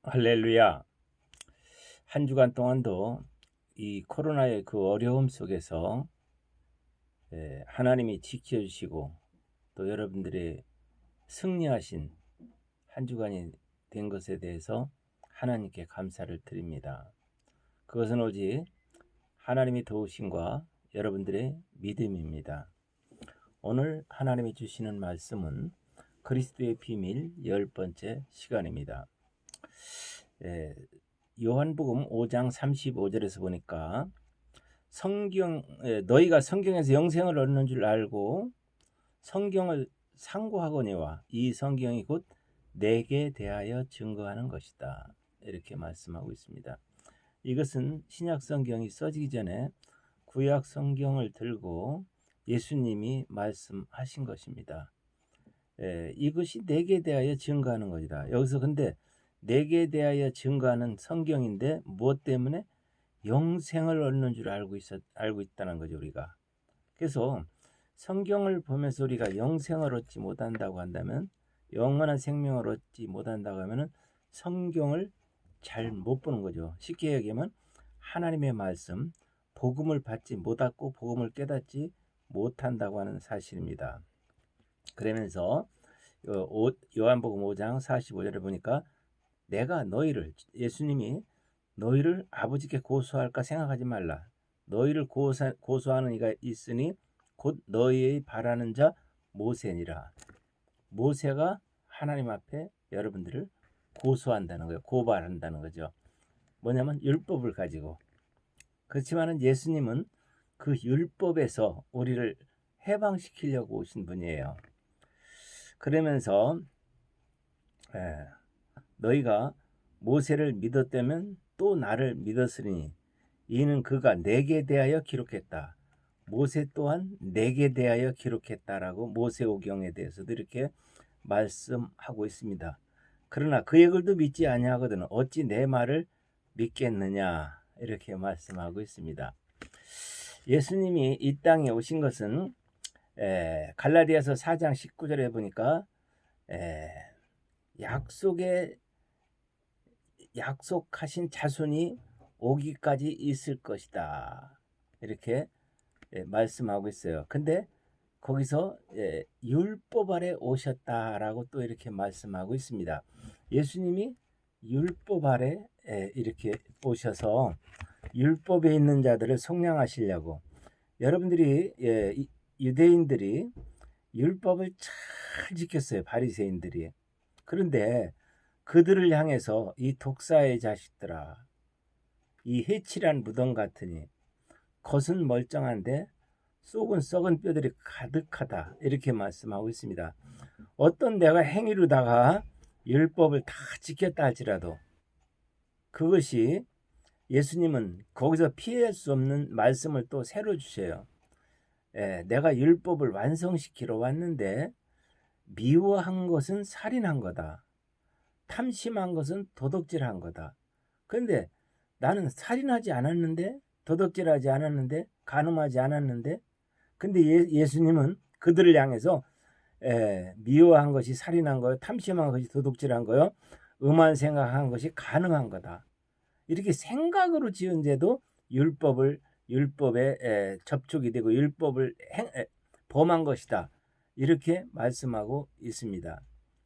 할렐루야. 한 주간 동안도 이 코로나의 그 어려움 속에서 하나님이 지켜주시고 또 여러분들의 승리하신 한 주간이 된 것에 대해서 하나님께 감사를 드립니다. 그것은 오직 하나님이 도우심과 여러분들의 믿음입니다. 오늘 하나님이 주시는 말씀은 그리스도의 비밀 10번째 시간입니다. 요한복음 5장 35절에서 보니까 너희가 성경에서 영생을 얻는 줄 알고 성경을 상고하거니와 이 성경이 곧 내게 대하여 증거하는 것이다. 이렇게 말씀하고 있습니다. 이것은 신약 성경이 써지기 전에 구약 성경을 들고 예수님이 말씀하신 것입니다. 이것이 내게 대하여 증거하는 것이다. 여기서 근데 내게 대하여 증거하는 성경인데 무엇 때문에? 영생을 얻는 줄 알고 있다는 거죠, 우리가. 그래서 성경을 보면서 우리가 영생을 얻지 못한다고 한다면, 영원한 생명을 얻지 못한다고 하면은 성경을 잘 못 보는 거죠. 쉽게 얘기하면 하나님의 말씀, 복음을 받지 못하고 복음을 깨닫지 못한다고 하는 사실입니다. 그러면서 요한복음 5장 45절에 보니까 내가 예수님이 너희를 아버지께 고소할까 생각하지 말라. 너희를 고소하는 이가 있으니 곧 너희의 바라는 자 모세니라. 모세가 하나님 앞에 여러분들을 고소한다는 거예요. 고발한다는 거죠. 뭐냐면 율법을 가지고. 그렇지만은 예수님은 그 율법에서 우리를 해방시키려고 오신 분이에요. 그러면서 너희가 모세를 믿었다면 또 나를 믿었으니 이는 그가 내게 대하여 기록했다. 모세 또한 내게 대하여 기록했다라고 모세오경에 대해서도 이렇게 말씀하고 있습니다. 그러나 그의 글도 믿지 아니하거든 어찌 내 말을 믿겠느냐 이렇게 말씀하고 있습니다. 예수님이 이 땅에 오신 것은 갈라디아서 4장 19절에 보니까 약속하신 자손이 오기까지 있을 것이다. 이렇게 말씀하고 있어요. 근데 거기서 율법 아래 오셨다라고 또 이렇게 말씀하고 있습니다. 예수님이 율법 아래 이렇게 오셔서 율법에 있는 자들을 속량하시려고 여러분들이 유대인들이 율법을 잘 지켰어요. 바리새인들이. 그런데 그들을 향해서 이 독사의 자식들아 이 해칠한 무덤 같으니 겉은 멀쩡한데 속은 썩은 뼈들이 가득하다 이렇게 말씀하고 있습니다. 어떤 내가 행위로다가 율법을 다 지켰다 할지라도 그것이 예수님은 거기서 피할 수 없는 말씀을 또 새로 주셔요. 내가 율법을 완성시키러 왔는데 미워한 것은 살인한 거다. 탐심한 것은 도둑질한 거다. 그런데 나는 살인하지 않았는데 도둑질하지 않았는데 간음하지 않았는데 근데 예수님은 그들을 향해서 미워한 것이 살인한 거요 탐심한 것이 도둑질한 거요 음한 생각한 것이 간음한 거다. 이렇게 생각으로 지은 죄도 율법에 접촉이 되고 율법을 범한 것이다. 이렇게 말씀하고 있습니다.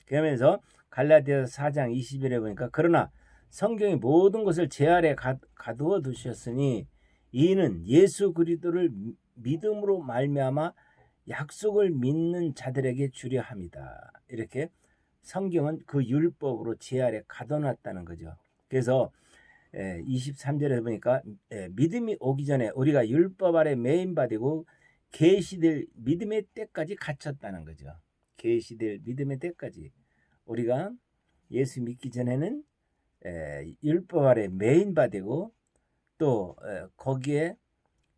그러면서 갈라디아서 4장 20절에 보니까 그러나 성경이 모든 것을 제 아래 가두어 두셨으니 이는 예수 그리스도를 믿음으로 말미암아 약속을 믿는 자들에게 주려 함이다. 이렇게 성경은 그 율법으로 제 아래 가둬놨다는 거죠. 그래서 23절에 보니까 믿음이 오기 전에 우리가 율법 아래 매인받고 계시될 믿음의 때까지 갇혔다는 거죠. 계시될 믿음의 때까지 우리가 예수 믿기 전에는 율법 아래 매인받고 또 거기에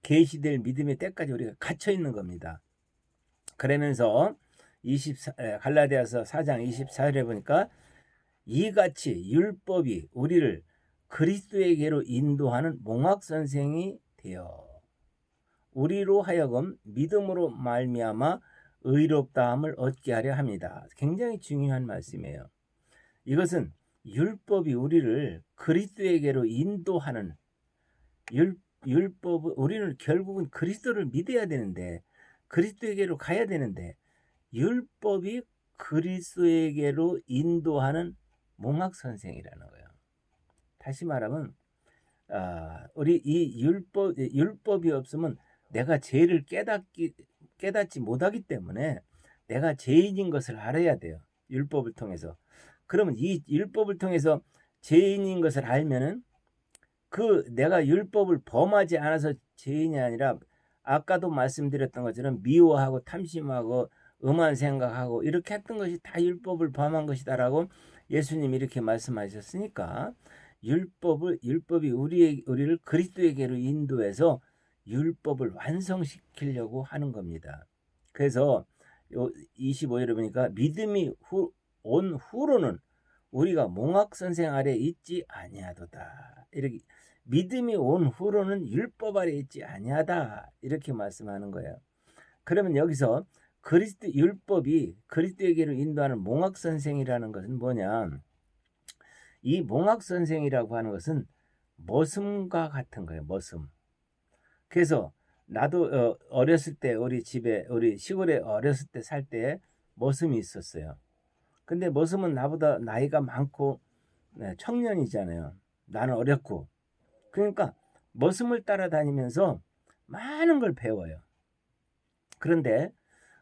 계시될 믿음의 때까지 우리가 갇혀 있는 겁니다. 그러면서 갈라디아서 4장 24절에 보니까 이같이 율법이 우리를 그리스도에게로 인도하는 몽학선생이 되어 우리로 하여금 믿음으로 말미암아 의롭다함을 얻게 하려 합니다. 굉장히 중요한 말씀이에요. 이것은 율법이 우리를 그리스도에게로 인도하는 율법 우리는 결국은 그리스도를 믿어야 되는데 그리스도에게로 가야 되는데 율법이 그리스도에게로 인도하는 몽학 선생이라는 거예요. 다시 말하면 우리 이 율법이 없으면 내가 죄를 깨닫지 못하기 때문에 내가 죄인인 것을 알아야 돼요. 율법을 통해서. 그러면 이 율법을 통해서 죄인인 것을 알면은 내가 율법을 범하지 않아서 죄인이 아니라 아까도 말씀드렸던 것처럼 미워하고 탐심하고 음한 생각하고 이렇게 했던 것이 다 율법을 범한 것이다라고 예수님이 이렇게 말씀하셨으니까 율법이 우리를 그리스도에게로 인도해서 율법을 완성시키려고 하는 겁니다. 그래서 25절에 보니까 믿음이 온 후로는 우리가 몽학 선생 아래 있지 아니하도다. 이렇게 믿음이 온 후로는 율법 아래 있지 아니하다. 이렇게 말씀하는 거예요. 그러면 여기서 율법이 그리스도에게로 인도하는 몽학 선생이라는 것은 뭐냐? 이 몽학 선생이라고 하는 것은 머슴과 같은 거예요. 머슴. 그래서 나도 어렸을 때 우리 시골에 어렸을 때 살 때 머슴이 있었어요. 근데 머슴은 나보다 나이가 많고 청년이잖아요. 나는 어렸고. 그러니까 머슴을 따라다니면서 많은 걸 배워요. 그런데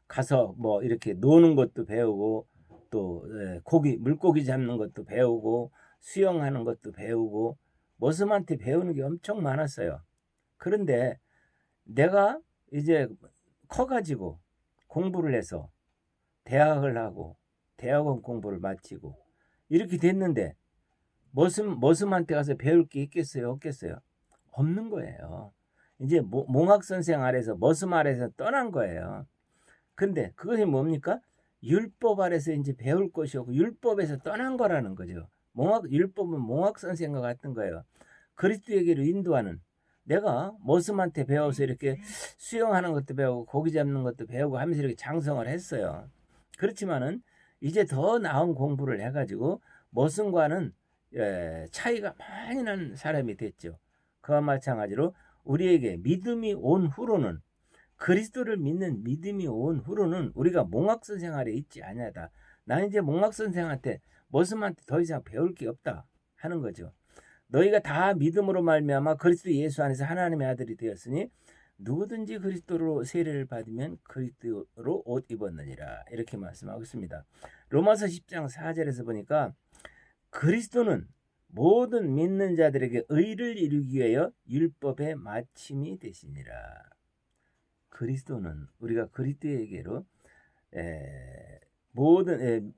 가서 뭐 이렇게 노는 것도 배우고 또 물고기 잡는 것도 배우고 수영하는 것도 배우고 머슴한테 배우는 게 엄청 많았어요. 그런데 내가 이제 커가지고 공부를 해서 대학을 하고 대학원 공부를 마치고 이렇게 됐는데 머슴한테 가서 배울 게 있겠어요? 없겠어요? 없는 거예요. 이제 몽학 선생 아래서 머슴 아래서 떠난 거예요. 근데 그것이 뭡니까? 율법 아래서 이제 배울 것이었고 율법에서 떠난 거라는 거죠. 율법은 몽학 선생과 같은 거예요. 그리스도에게로 인도하는 내가 머슴한테 배워서 이렇게 수영하는 것도 배우고 고기 잡는 것도 배우고 하면서 이렇게 장성을 했어요. 그렇지만은 이제 더 나은 공부를 해가지고 머슴과는 차이가 많이 나는 사람이 됐죠. 그와 마찬가지로 우리에게 믿음이 온 후로는 그리스도를 믿는 믿음이 온 후로는 우리가 몽학선 생활에 있지 아니하다. 나는 이제 몽학선 생한테 머슴한테 더 이상 배울 게 없다 하는 거죠. 너희가 다 믿음으로 말미암아 그리스도 예수 안에서 하나님의 아들이 되었으니 누구든지 그리스도로 세례를 받으면 그리스도로 옷 입었느니라. 이렇게 말씀하고 있습니다. 로마서 10장 4절에서 보니까 그리스도는 모든 믿는 자들에게 의를 이루기 위하여 율법의 마침이 되시니라. 그리스도는 우리가 그리스도에게로 모든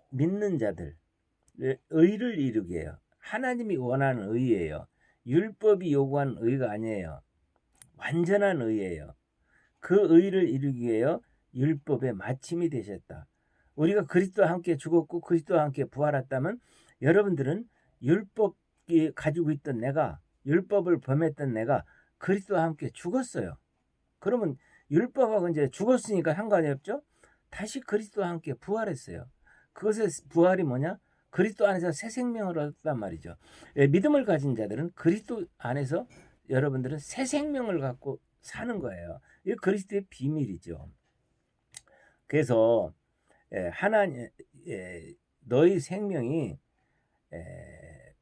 믿는 자들 의를 이루게 해요. 하나님이 원하는 의예요. 율법이 요구하는 의가 아니에요. 완전한 의예요. 그 의를 이루기 위하여 율법의 마침이 되셨다. 우리가 그리스도와 함께 죽었고 그리스도와 함께 부활했다면 여러분들은 율법이 가지고 있던 율법을 범했던 내가 그리스도와 함께 죽었어요. 그러면 율법하고 이제 죽었으니까 상관이 없죠. 다시 그리스도와 함께 부활했어요. 그것의 부활이 뭐냐? 그리스도 안에서 새 생명을 얻었단 말이죠. 믿음을 가진 자들은 그리스도 안에서 여러분들은 새 생명을 갖고 사는 거예요. 이게 그리스도의 비밀이죠. 그래서 하나님 너희 생명이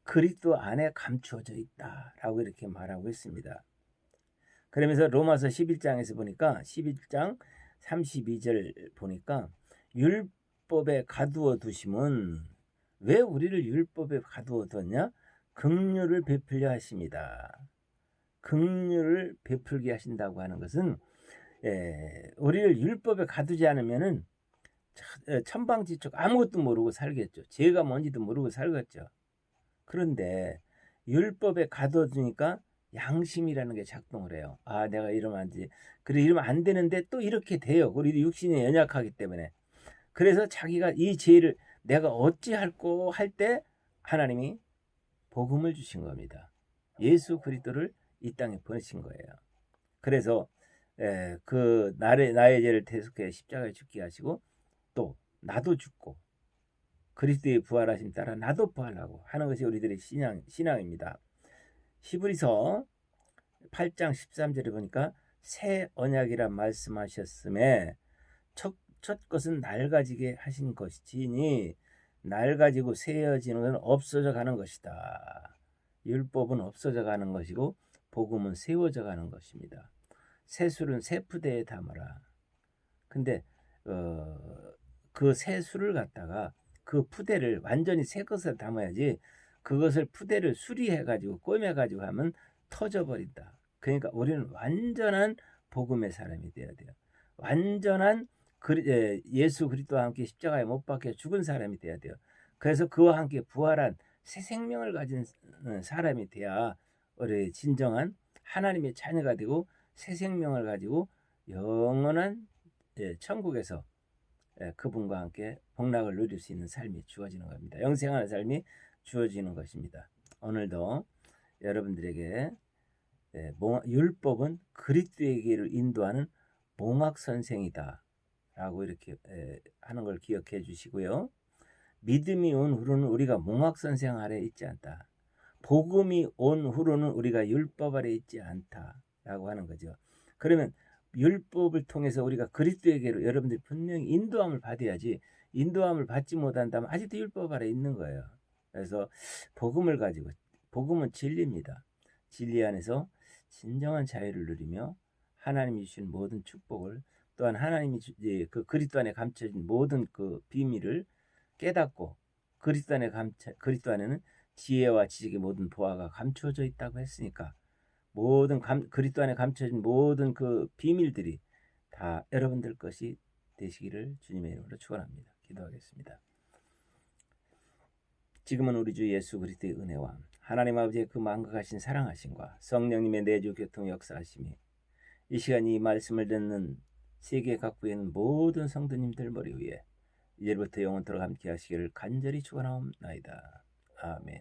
그리스도 안에 감추어져 있다라고 이렇게 말하고 있습니다. 그러면서 로마서 11장에서 보니까 11장 32절 보니까 율법에 가두어 두심은 왜 우리를 율법에 가두어 뒀냐? 긍휼을 베풀려 하십니다. 긍휼을 베풀게 하신다고 하는 것은 우리를 율법에 가두지 않으면은 천방지축 아무것도 모르고 살겠죠. 죄가 뭔지도 모르고 살겠죠. 그런데 율법에 가둬두니까 양심이라는 게 작동을 해요. 아, 내가 이러면 안 되지. 그래, 이러면 안 되는데 또 이렇게 돼요. 우리 육신이 연약하기 때문에. 그래서 자기가 이 죄를 내가 어찌할꼬 할 때 하나님이 복음을 주신 겁니다. 예수 그리스도를 이 땅에 보내신 거예요. 그래서 나의 죄를 대속해 십자가에 죽게 하시고 또 나도 죽고 그리스도의 부활하심 따라 나도 부활하고 하는 것이 우리들의 신앙입니다. 히브리서 8장 13절에 보니까 새 언약이라 말씀하셨음에 첫 것은 낡아지게 하신 것이니 낡아지고 새어지는 것은 없어져 가는 것이다. 율법은 없어져 가는 것이고 복음은 세워져 가는 것입니다. 새술은 새 푸대에 담아라. 근데 그 새술을 갖다가 그 푸대를 완전히 새 것을 담아야지 그것을 푸대를 수리해가지고 꼬매가지고 하면 터져버린다. 그러니까 우리는 완전한 복음의 사람이 되어야 돼요. 완전한 예수 그리스도와 함께 십자가에 못 박혀 죽은 사람이 되어야 돼요. 그래서 그와 함께 부활한 새 생명을 가진 사람이 돼야 우리 진정한 하나님의 자녀가 되고 새 생명을 가지고 영원한 천국에서 그분과 함께 복락을 누릴 수 있는 삶이 주어지는 겁니다. 영생하는 삶이 주어지는 것입니다. 오늘도 여러분들에게 율법은 그리스도에게를 인도하는 몽학 선생이다 라고 이렇게 하는 걸 기억해 주시고요. 믿음이 온 후로는 우리가 몽학 선생 아래 있지 않다. 복음이 온 후로는 우리가 율법 아래 있지 않다 라고 하는 거죠. 그러면 율법을 통해서 우리가 그리스도에게로 여러분들이 분명히 인도함을 받아야지, 인도함을 받지 못한다면 아직도 율법 아래 있는 거예요. 그래서 복음을 가지고, 복음은 진리입니다. 진리 안에서 진정한 자유를 누리며 하나님이 주신 모든 축복을, 또한 하나님이 그 그리스도 안에 감춰진 모든 그 비밀을 깨닫고, 그리스도 안에는 지혜와 지식의 모든 보화가 감추어져 있다고 했으니까 모든 그리스도 안에 감춰진 모든 그 비밀들이 다 여러분들 것이 되시기를 주님의 이름으로 축원합니다. 기도하겠습니다. 지금은 우리 주 예수 그리스도의 은혜와 하나님 아버지의 그 만극하신 사랑하심과 성령님의 내주 교통 역사하심이 이 시간 이 말씀을 듣는 세계 각국에 있는 모든 성도님들 머리 위에 이제부터 영원토록 함께 하시기를 간절히 축원하옵나이다. 아멘.